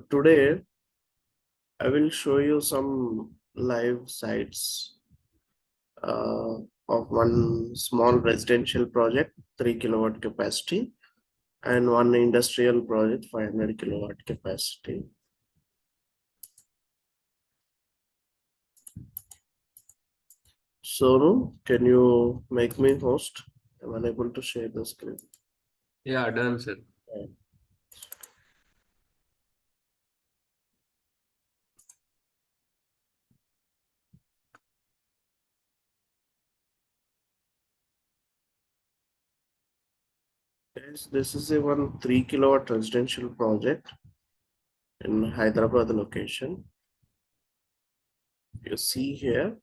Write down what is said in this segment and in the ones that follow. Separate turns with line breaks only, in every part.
Today I will show you some live sites of one small residential project, 3 kilowatt capacity, and one industrial project, 500 kilowatt capacity. Sonu, can you make me host? I'm unable to share the screen.
Yeah, done, sir.
Right. Yes, this is a one 3 kilowatt residential project in Hyderabad location. You see here.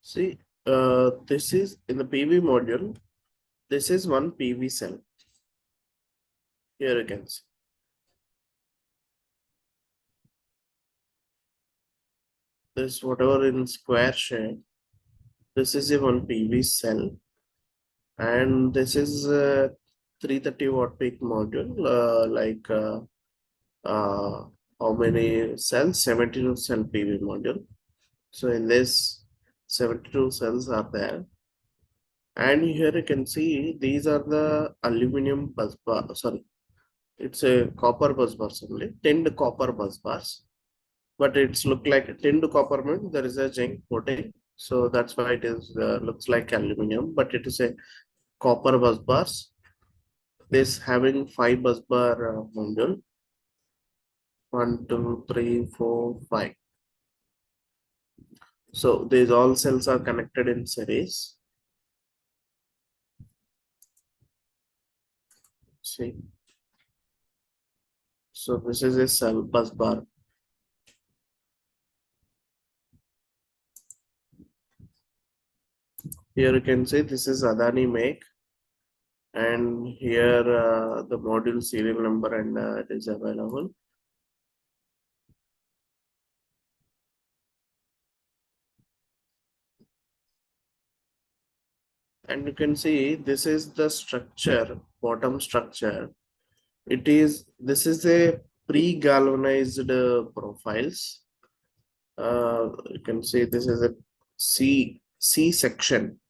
See, this is in the PV module. This is one PV cell. Here you can see. This whatever in square shape. This is a one PV cell, and this is a 330 watt peak module. Uh, how many cells? 72 cell PV module. So in this, 72 cells are there. And here you can see these are the aluminum bus bar. Sorry, it's a copper bus bars only, tinned copper bus bars. But it's look like a tinned copper means there is a zinc coating. So that's why it is looks like aluminum, but it is a copper bus bars. This having 5 bus bar module. 1, 2, 3, 4, 5. So these all cells are connected in series. See. So this is a cell bus bar. Here you can see this is Adani make, and here the module serial number and it is available. And you can see this is the structure, bottom structure. This is a pre-galvanized profiles. You can see this is a C section.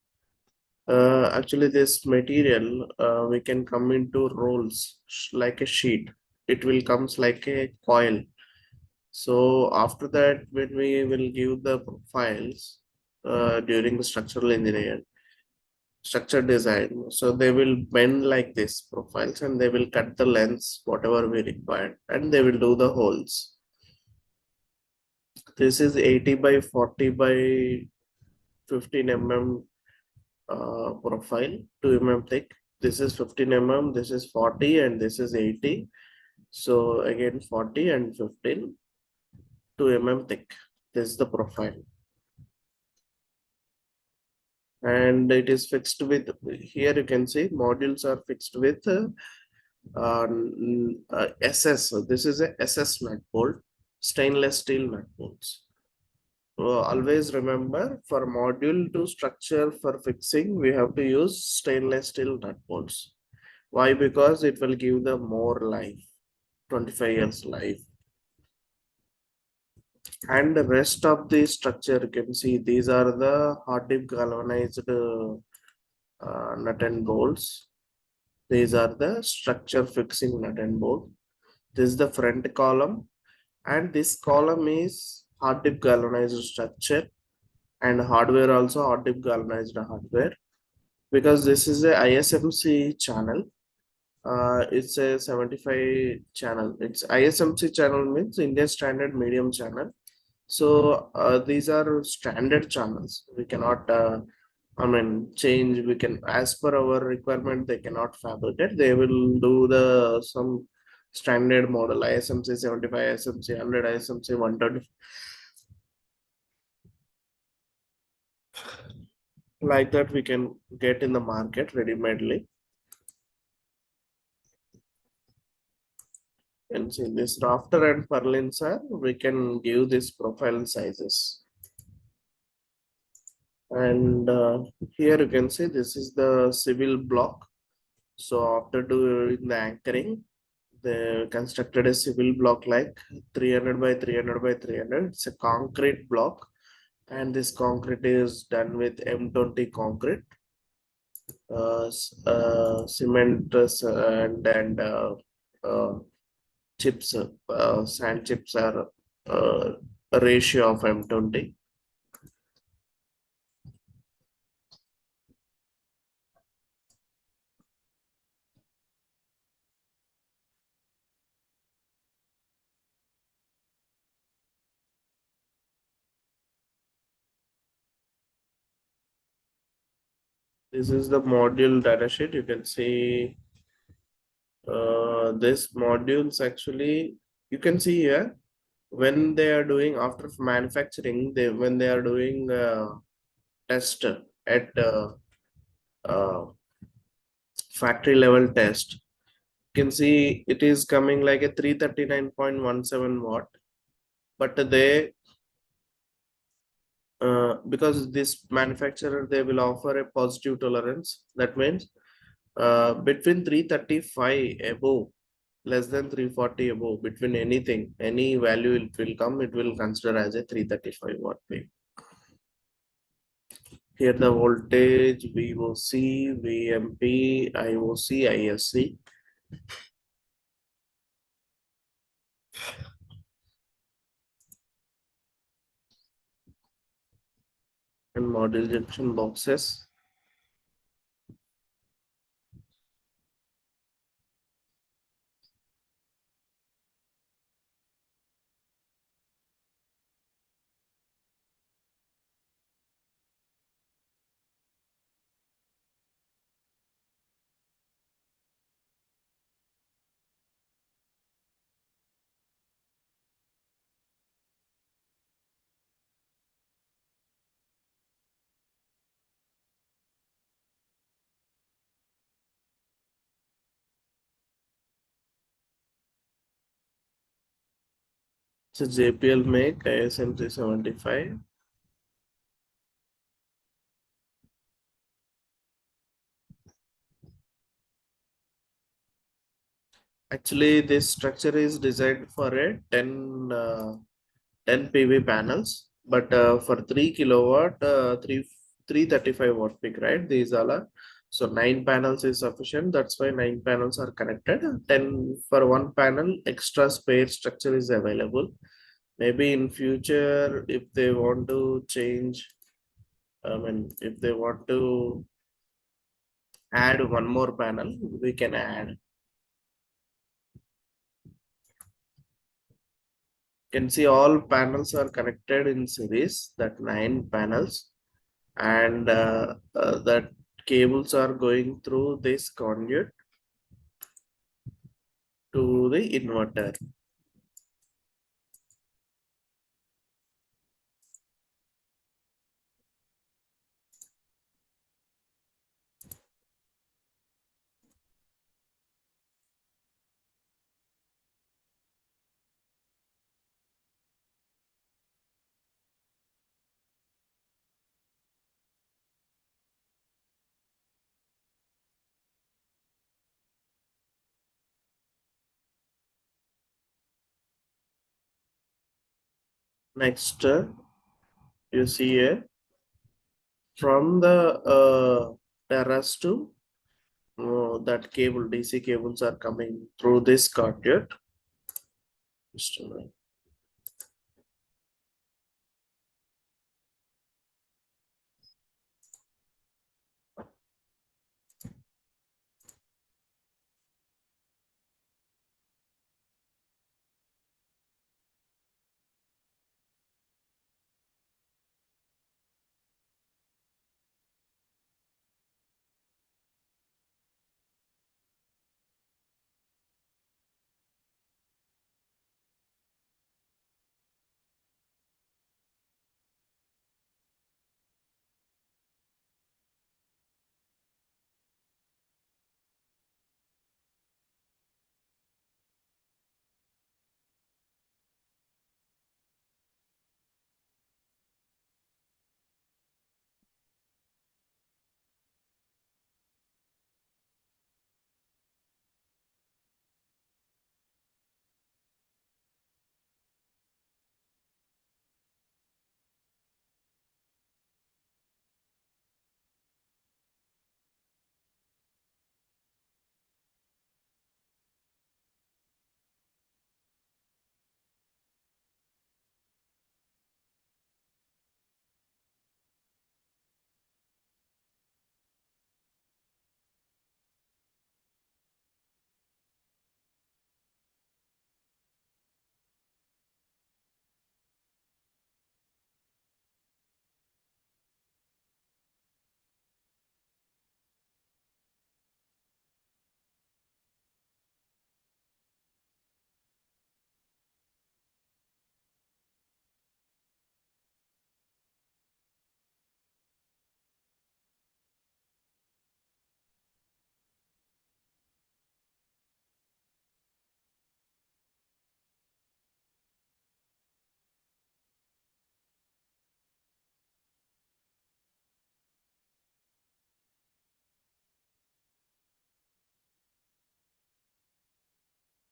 Actually, this material we can come into rolls like a sheet. It will comes like a coil. So after that, when we will give the profiles during the structural engineering, structure design, so they will bend like this profiles and they will cut the lengths whatever we require, and they will do the holes. This is 80 by 40 by 15 mm profile, 2 mm thick. This is 15 mm, this is 40, and this is 80. So again 40 and 15, 2 mm thick. This is the profile. And it is fixed with, here you can see modules are fixed with SS. So this is a SS nut bolt, stainless steel nut bolts. Always remember, for module to structure for fixing, we have to use stainless steel nut bolts. Why? Because it will give the more life, 25 years life. And the rest of the structure, you can see these are the hard dip galvanized nut and bolts. These are the structure fixing nut and bolt. This is the front column, and this column is hard dip galvanized structure, and hardware also hard dip galvanized hardware, because this is a ISMC channel. It's a 75 channel. It's ISMC channel means Indian Standard Medium Channel. So these are standard channels. We cannot, change. We can, as per our requirement, they cannot fabricate. They will do the some standard model ISMC 75, ISMC 100, ISMC 120. Like that, we can get in the market ready-madely. And see this rafter and purlins are, we can give this profile sizes. And here you can see this is the civil block. So after doing the anchoring, they constructed a civil block like 300 by 300 by 300. It's a concrete block, and this concrete is done with M20 concrete, cement, and chips. Sand chips are a ratio of M20. This is the module data sheet. You can see this modules actually, you can see here when they are doing after manufacturing, they when they are doing test at uh, factory level test, you can see it is coming like a 339.17 watt, but they because this manufacturer, they will offer a positive tolerance. That means between 335 above, less than 340 above, between anything, any value it will come, it will consider as a 335 watt peak. Here the voltage VOC, VMP, IOC, ISC. And module junction boxes. So JPL make ISMC 75. Actually, this structure is designed for a 10 PV panels, but for 3 kilowatt, 335 watt peak, right? These all are, so 9 panels is sufficient. That's why 9 panels are connected. 10 for one panel, extra spare structure is available. Maybe in future, if they want to change, I mean, if they want to add one more panel, we can add. You can see all panels are connected in series, that 9 panels, and that cables are going through this conduit to the inverter. Next, you see here from the terrace to that cable, DC cables are coming through this conduit. Just a minute.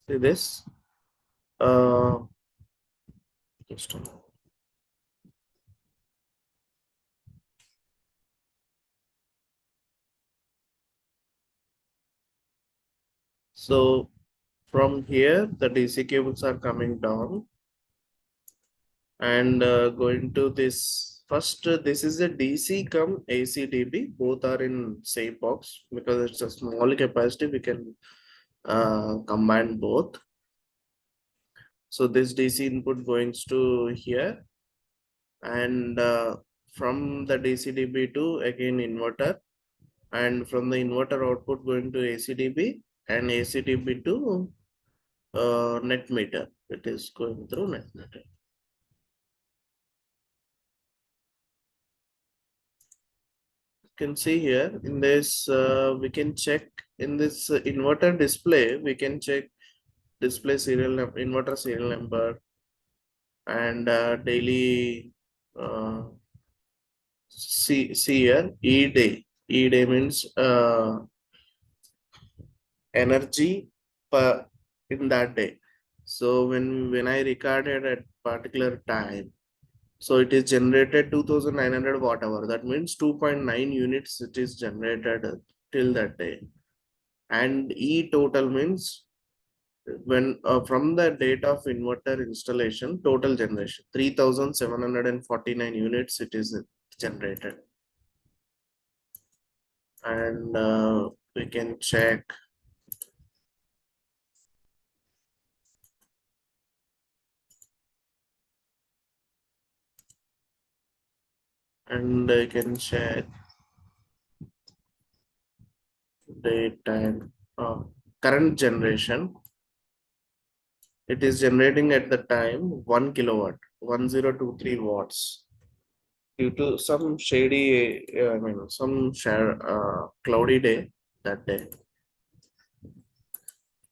See this? Uh, just a moment. So from here, the DC cables are coming down and going to this. First, this is a DC come AC DB. Both are in same box because it's a small capacity. We can combine both. So this DC input goes to here, and from the DC DB to again inverter, and from the inverter output going to ACDB and ACDB to net meter. It is going through net meter. You can see here in this, we can check in this inverter display, we can check display serial number, inverter serial number, and daily see here E day. E day means energy per in that day. So when I recorded at particular time, so it is generated 2900 watt hour. That means 2.9 units it is generated till that day. And E total means when from the date of inverter installation, total generation 3749 units it is generated. And we can check, and I can check date and current generation. It is generating at the time 1 kilowatt, 1023 watts. Due to some shady, some cloudy day that day.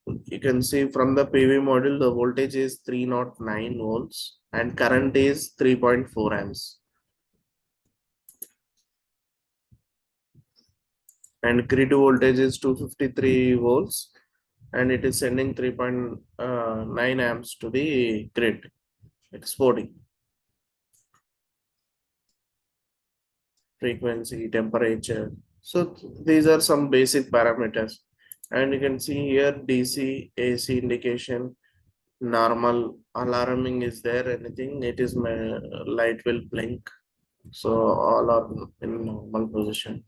You can see from the PV module, the voltage is 309 volts and current is 3.4 amps. And grid voltage is 253 volts and it is sending 3.9 amps to the grid, exporting. Frequency, temperature. So these are some basic parameters. And you can see here DC, AC indication, normal alarming is there, anything, it is my light will blink. So all are in normal position.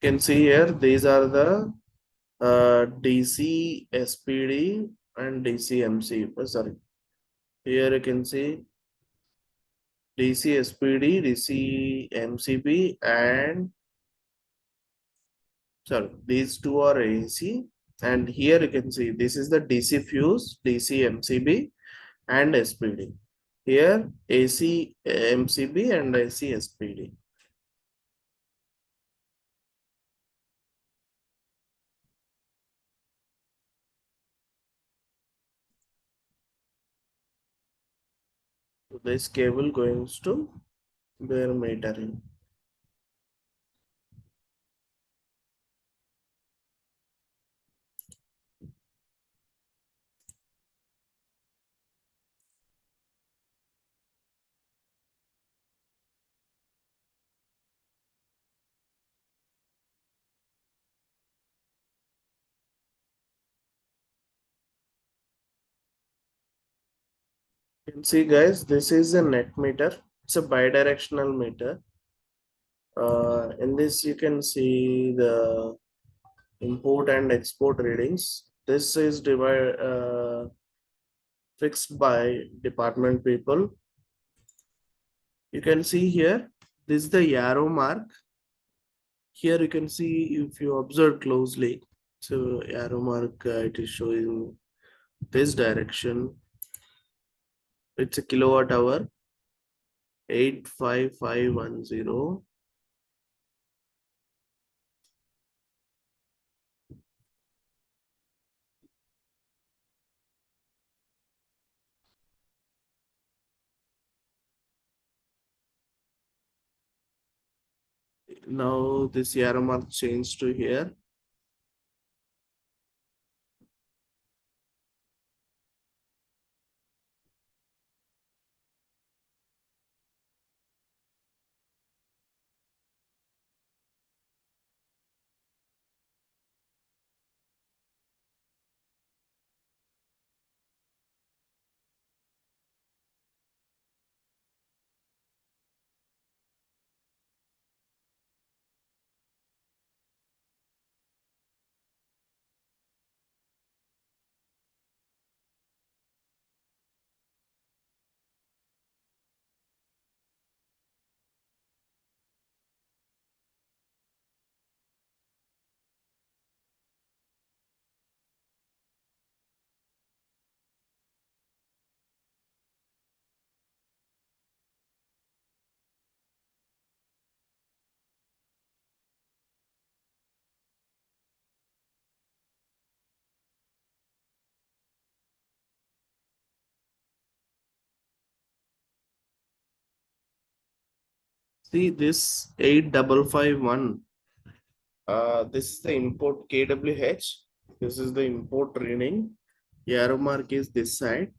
You can see here, these are the DC, SPD and DC MC. Sorry, here you can see DC, SPD, DC, MCB and sorry, these two are AC, and here you can see this is the DC fuse, DC MCB and SPD. Here AC MCB and AC SPD. So this cable goes to their metering. You can see guys, this is a net meter. It's a bidirectional meter. In this you can see the import and export readings. This is fixed by department people. You can see here, this is the arrow mark. Here you can see if you observe closely. So arrow mark, it is showing this direction. It's a kilowatt hour, 85510. Now this arrow mark changed to here. See this 8551. This is the import KWH. This is the import reading. Arrow mark is this side.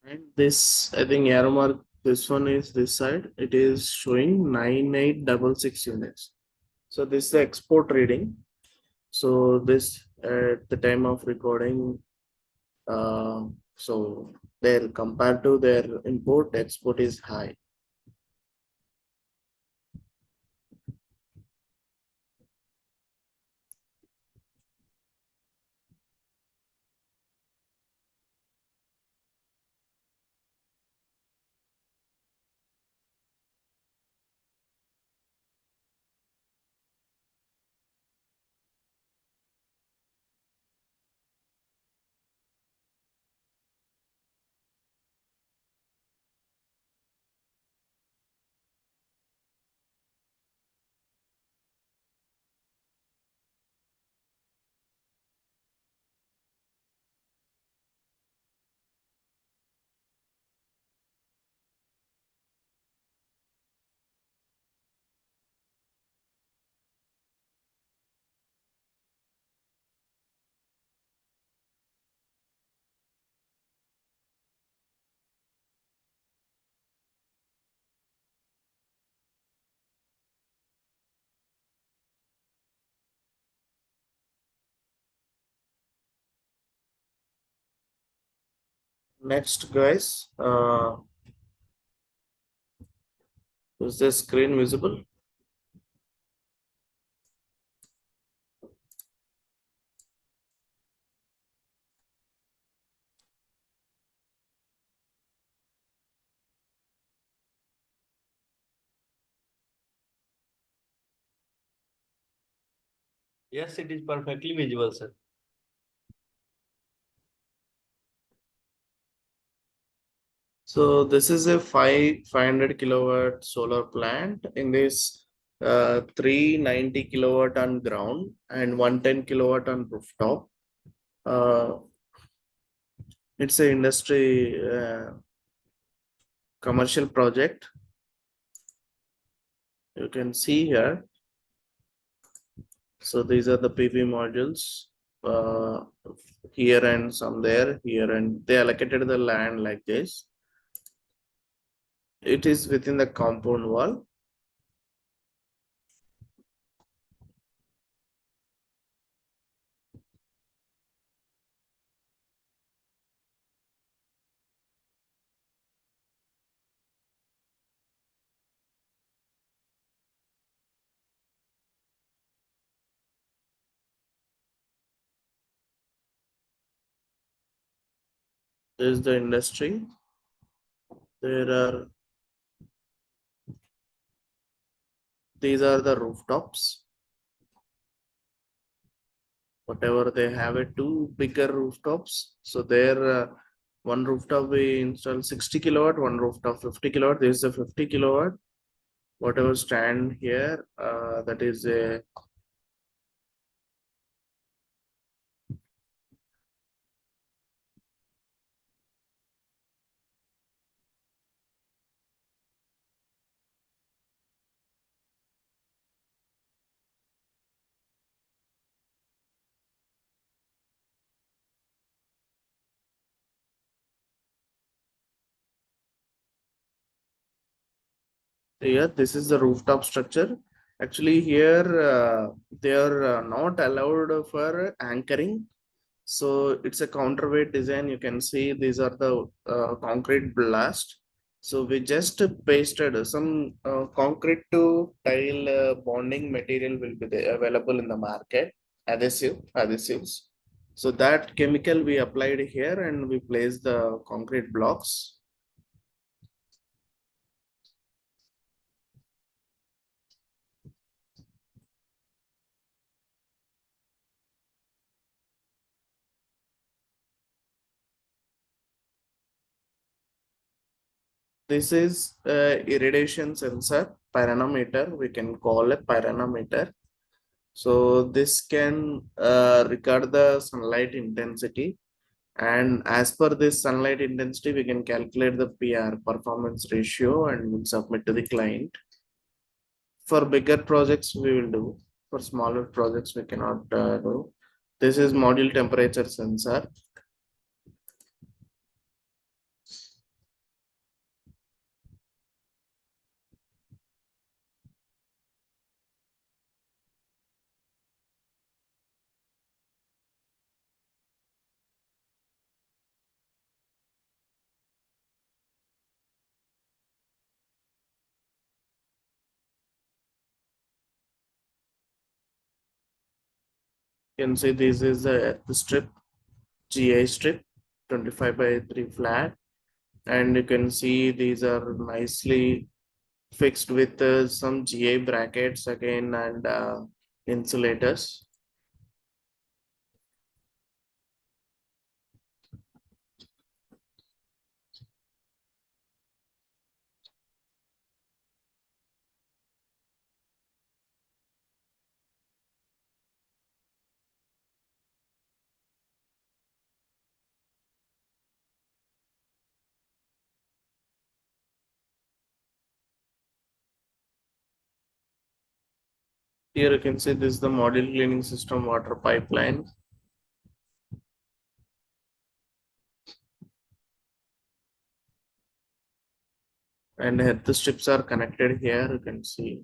And this, I think arrow mark, this one is this side. It is showing 9866 units. So this is the export reading. So this at the time of recording, so their compared to their import, export is high. Next, guys, is the screen visible?
Yes, it is perfectly visible, sir.
So this is a 500 kilowatt solar plant in this 390 kilowatt on ground and 110 kilowatt on rooftop. Uh, it's a industry commercial project. You can see here. So these are the PV modules uh, here and some there, here, and they allocated the land like this. It is within the compound wall. There is the industry. There are These are the rooftops. Whatever they have it, two bigger rooftops. So there, one rooftop we install 60 kilowatt, one rooftop 50 kilowatt. This is a 50 kilowatt. Whatever stand here, that is a here. This is the rooftop structure. Actually, here they are not allowed for anchoring. So it's a counterweight design. You can see these are the concrete blast. So we just pasted some concrete to tile bonding material will be there, available in the market, adhesives. So that chemical we applied here and we placed the concrete blocks. This is irradiation sensor pyranometer. We can call it pyranometer. So this can record the sunlight intensity, and as per this sunlight intensity we can calculate the PR, performance ratio, and submit to the client. For bigger projects we will do, for smaller projects we cannot do. This is module temperature sensor. You can see this is the strip, GI strip, 25 by 3 flat, and you can see these are nicely fixed with some GI brackets again, and insulators. Here you can see this is the module cleaning system water pipeline, and the strips are connected here. You can see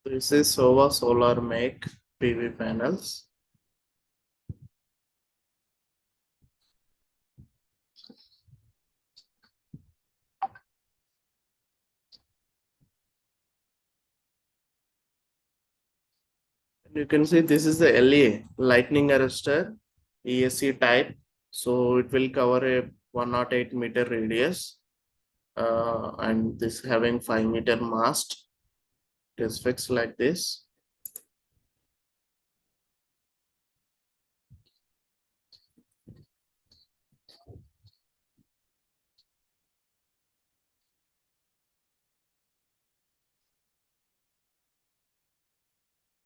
this is Sova Solar Make PV panels. And you can see this is the LA lightning arrestor. ESC type. So it will cover a 108-meter radius, and this having 5-meter mast. It is fixed like this.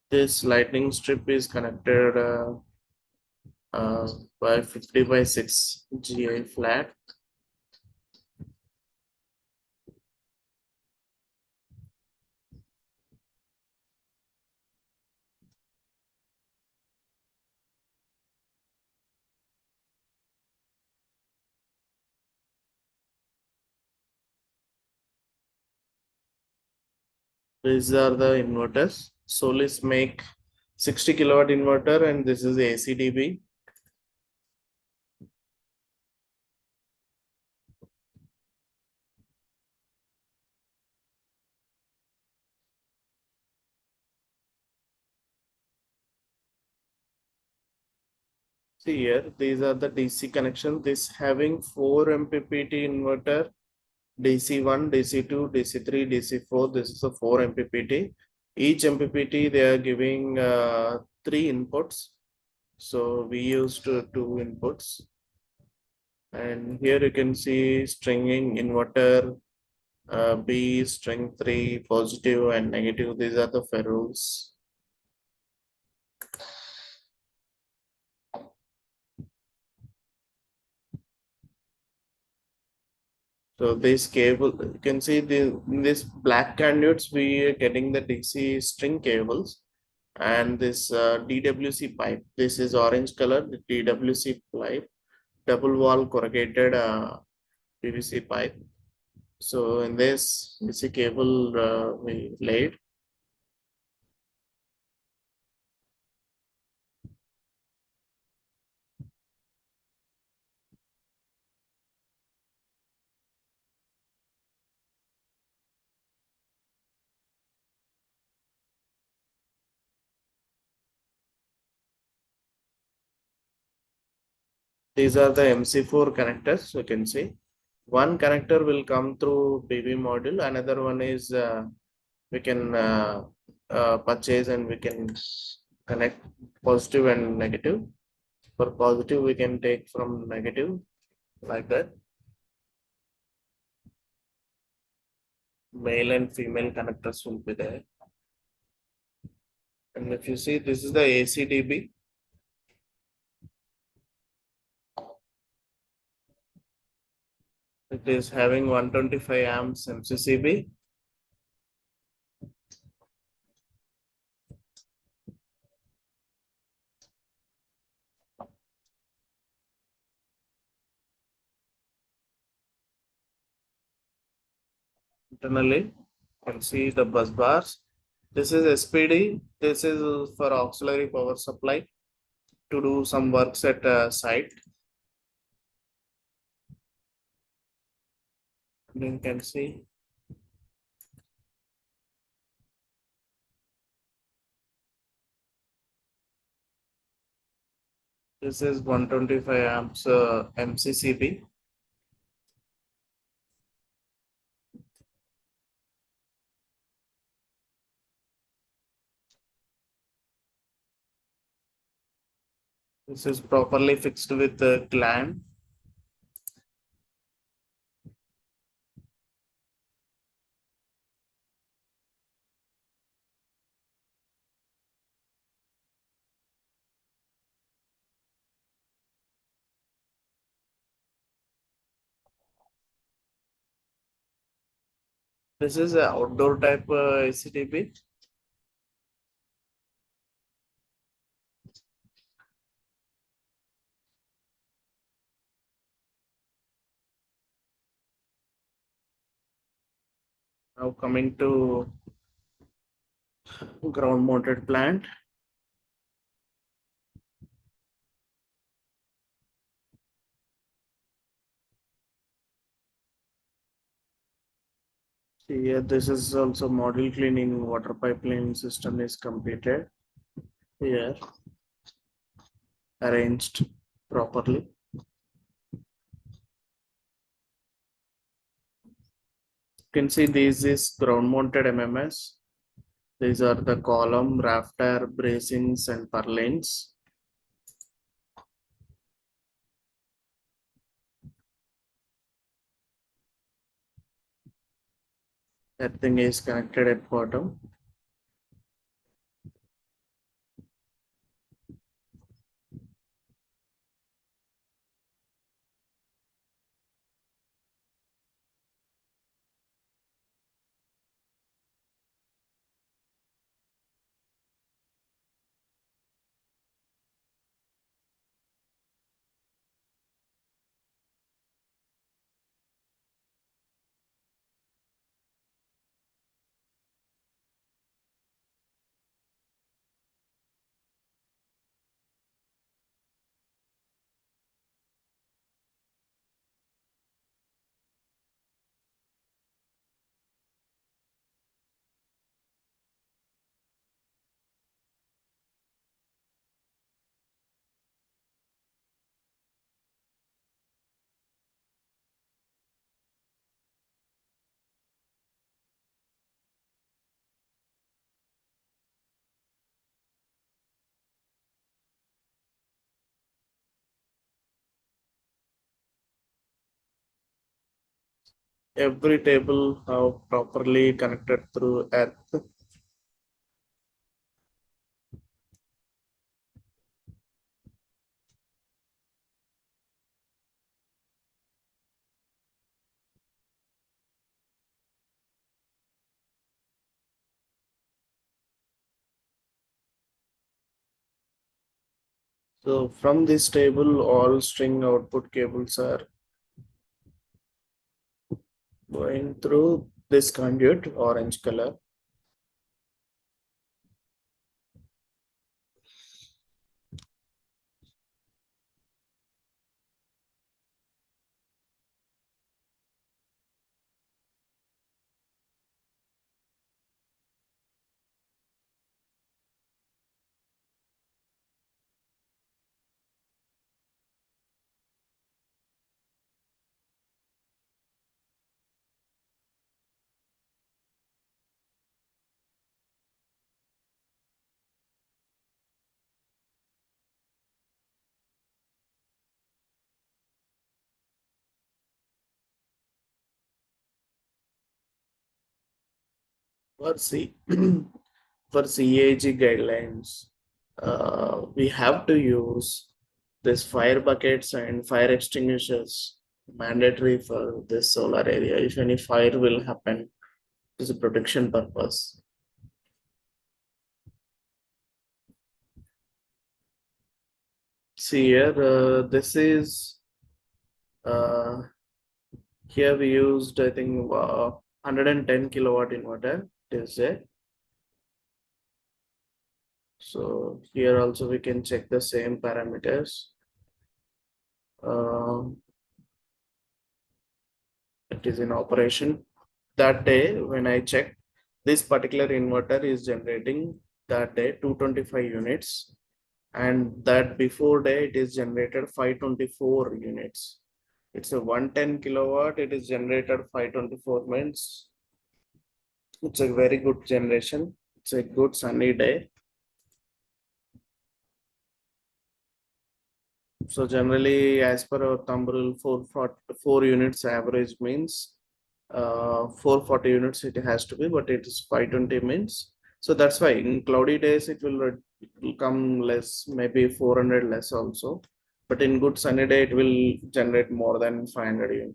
This lightning strip is connected uh, by 50 by 6 GI flat. These are the inverters. Solis make 60 kilowatt inverter, and this is ACDB. See here, these are the DC connection. This having 4 MPPT inverter, DC1, DC2, DC3, DC4. This is a 4 MPPT. Each MPPT they are giving 3 inputs. So we used 2 inputs. And here you can see stringing inverter, B, string 3, positive and negative. These are the ferrules. So this cable, you can see in this black conduits, we are getting the DC string cables, and this DWC pipe. This is orange color, the DWC pipe, double wall corrugated PVC pipe. So in this DC cable we laid. These are the MC4 connectors. You can see one connector will come through PV module. Another one is we can purchase, and we can connect positive and negative. For positive, we can take from negative like that. Male and female connectors will be there. And if you see, this is the ACDB. It is having 125 amps MCCB. Internally, you can see the bus bars. This is SPD. This is for auxiliary power supply to do some works at site. And you can see this is 125 amps MCCB. This is properly fixed with the clamp. This is a outdoor type ACDB. Now coming to ground mounted plant. See here, this is also module cleaning, water pipeline system is completed. Here arranged. properly. You can see this is ground mounted MMS. These are the column, rafter, bracings and purlins. Everything is connected at bottom. Every table have properly connected through earth. So from this table, all string output cables are going through this conduit, orange color. For C for CAG guidelines, we have to use this fire buckets and fire extinguishers mandatory for this solar area. If any fire will happen, it's a protection purpose. See here, this is uh, here we used I think 110 kilowatt inverter. It is there. So here also we can check the same parameters. Um, it is in operation. That day when I checked, this particular inverter is generating that day 225 units, and that before day it is generated 524 units. It's a 110 kilowatt, it is generated 524 means it's a very good generation. It's a good sunny day. So generally, as per our thumb rule, 4 units average means 440 units it has to be, but it is 520 means. So that's why in cloudy days it will come less, maybe 400 less also. But in good sunny day, it will generate more than 500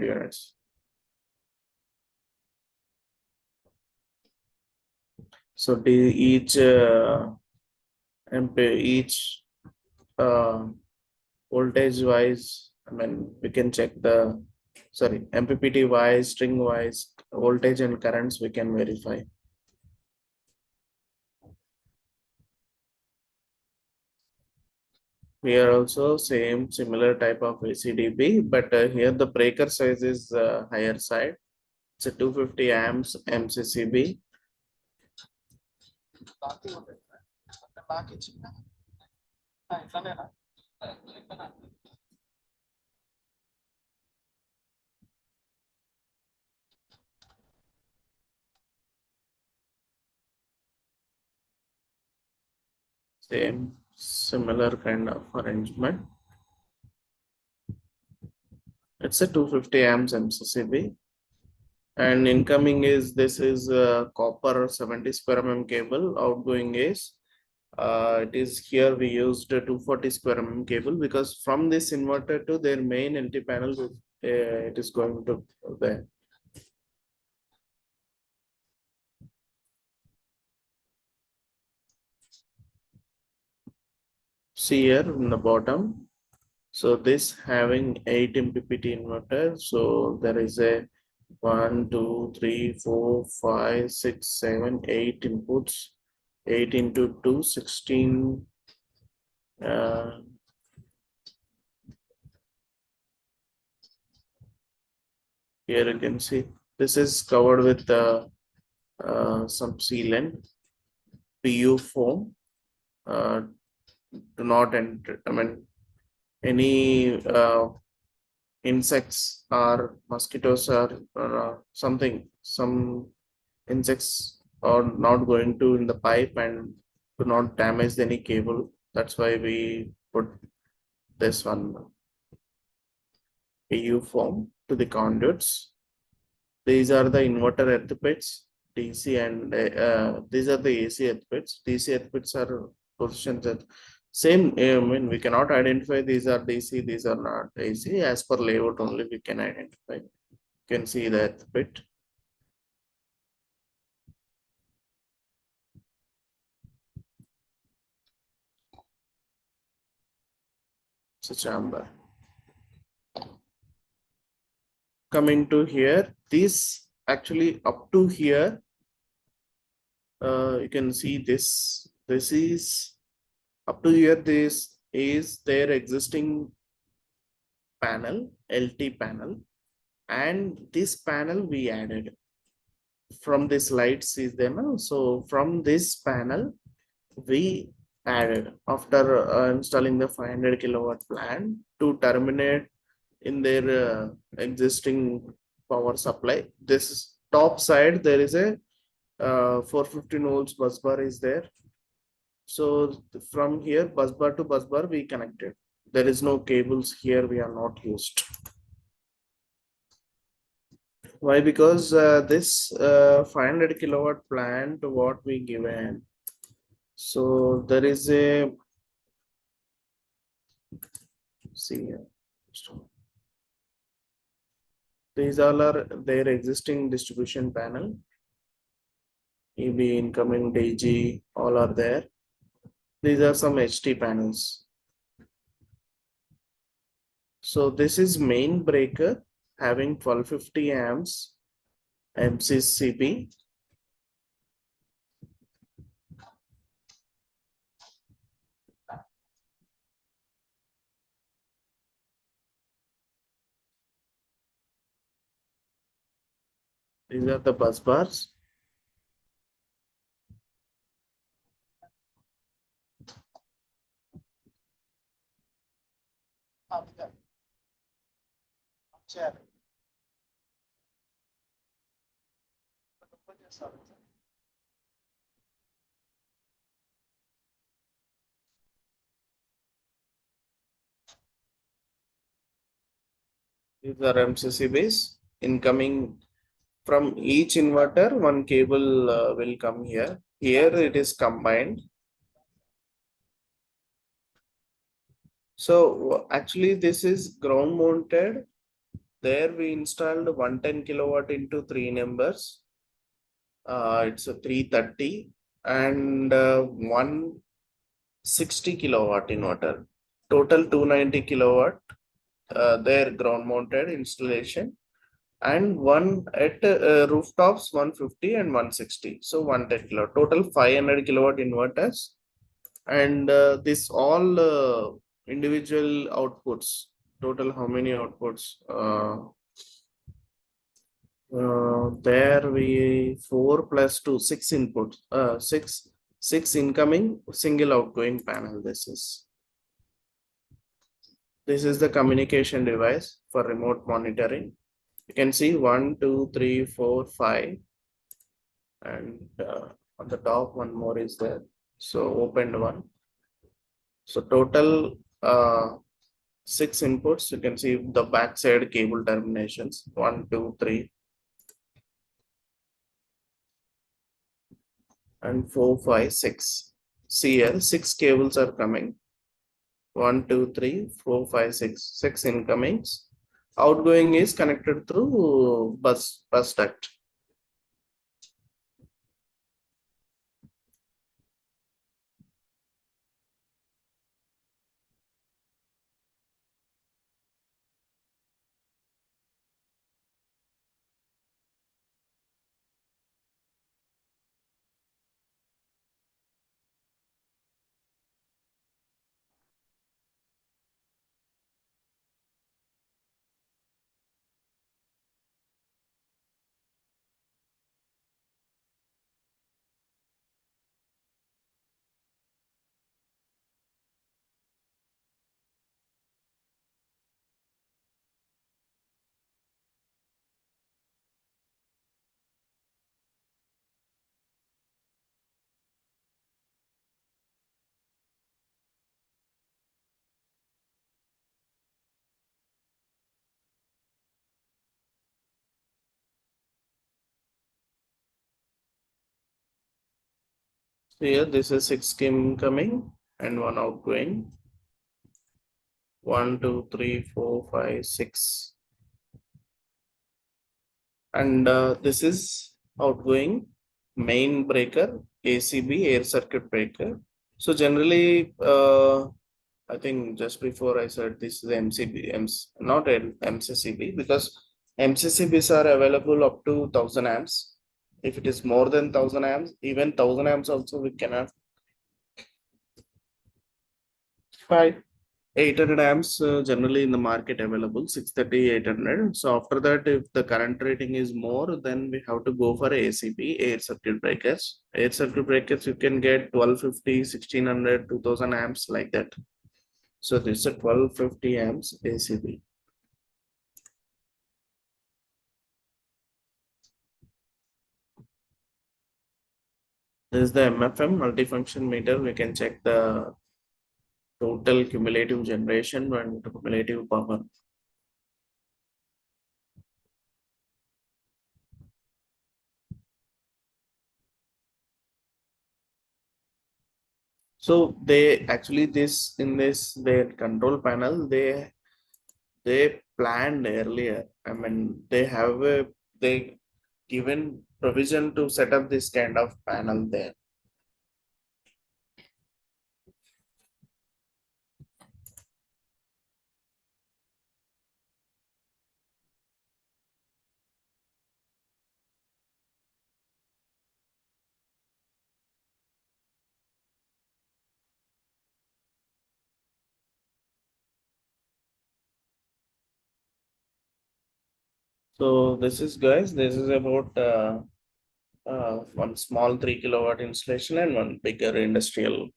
units. So each MP, each uh, voltage wise, I mean, we can check the, sorry, MPPT wise, string wise, voltage and currents we can verify. Here also same similar type of ACDB, but here the breaker size is higher side. It's a 250 amps MCCB. Same similar kind of arrangement. It's a 250 amps MCCB, and incoming is this is a copper 70 square mm cable. Outgoing is it is here we used a 240 square mm cable, because from this inverter to their main LT panel, it is going to there. See here in the bottom. So this having 8 MPPT inverter. So there is a 1, 2, 3, 4, 5, 6, 7, 8 inputs. 8 into 2, 16. Here you can see this is covered with some sealant, PU foam. Do not enter. I mean, any insects or mosquitoes or something, some insects are not going to in the pipe and do not damage any cable. That's why we put this one PU foam to the conduits. These are the inverter earth pits, DC, and these are the AC earth pits. DC earth pits are positioned at same. I mean, we cannot identify these are DC, these are not AC. As per layout only, we can identify. You can see the earth pit. It's a chamber. Coming to here, this actually up to here, you can see this. This is up to here. This is their existing panel, LT panel, and this panel we added from this lights is there now. So from this panel we added after installing the 500 kilowatt plant to terminate in their existing power supply. This top side there is a 415 volts bus bar is there. So from here bus bar to bus bar we connected. There is no cables here, we are not used. Why? Because this 500 kilowatt plant what we given. So there is a, see here. These all are their existing distribution panel. EB, incoming, DG, all are there. These are some HT panels. So this is main breaker having 1250 amps MCCB. These are the bus bars. These are MCCBs. Incoming from each inverter, one cable will come here. Here it is combined. So actually this is ground mounted. There we installed 110 kilowatt into 3 numbers. It's a 330 and 160 kilowatt inverter. Total 290 kilowatt. Their ground mounted installation, and one at rooftops 150 and 160. So 110 kilowatt. Total 500 kilowatt inverters, and this all individual outputs. Total how many outputs? There we 4 plus 2, 6 inputs. Six incoming, single outgoing panel. This is This is the communication device for remote monitoring. You can see 1, 2, 3, 4, 5, and on the top one more is there. So opened one. So total 6 inputs. You can see the backside cable terminations 1, 2, 3, and 4, 5, 6. See here, 6 cables are coming. 1, 2, 3, 4, 5, 6. 6 incomings. Outgoing is connected through bus duct. So here this is 6 incoming and 1 outgoing. 1, 2, 3, 4, 5, 6. And this is outgoing main breaker, ACB, air circuit breaker. So generally, I think just before I said this is MCB, not MCCB, because MCCBs are available up to 1000 amps. If it is more than 1000 amps, even 1000 amps also we cannot. 800 amps generally in the market available, 630, 800. So after that, if the current rating is more, then we have to go for ACB, air circuit breakers. Air circuit breakers, you can get 1250, 1600, 2000 amps like that. So this is a 1250 amps ACB. This is the MFM multifunction meter. We can check the total cumulative generation and cumulative power. So they actually this in this their control panel they planned earlier. I mean they given provision to set up this kind of panel there. So this is guys, this is about one small 3 kilowatt installation and one bigger industrial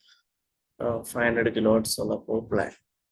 500 kilowatt solar power plant.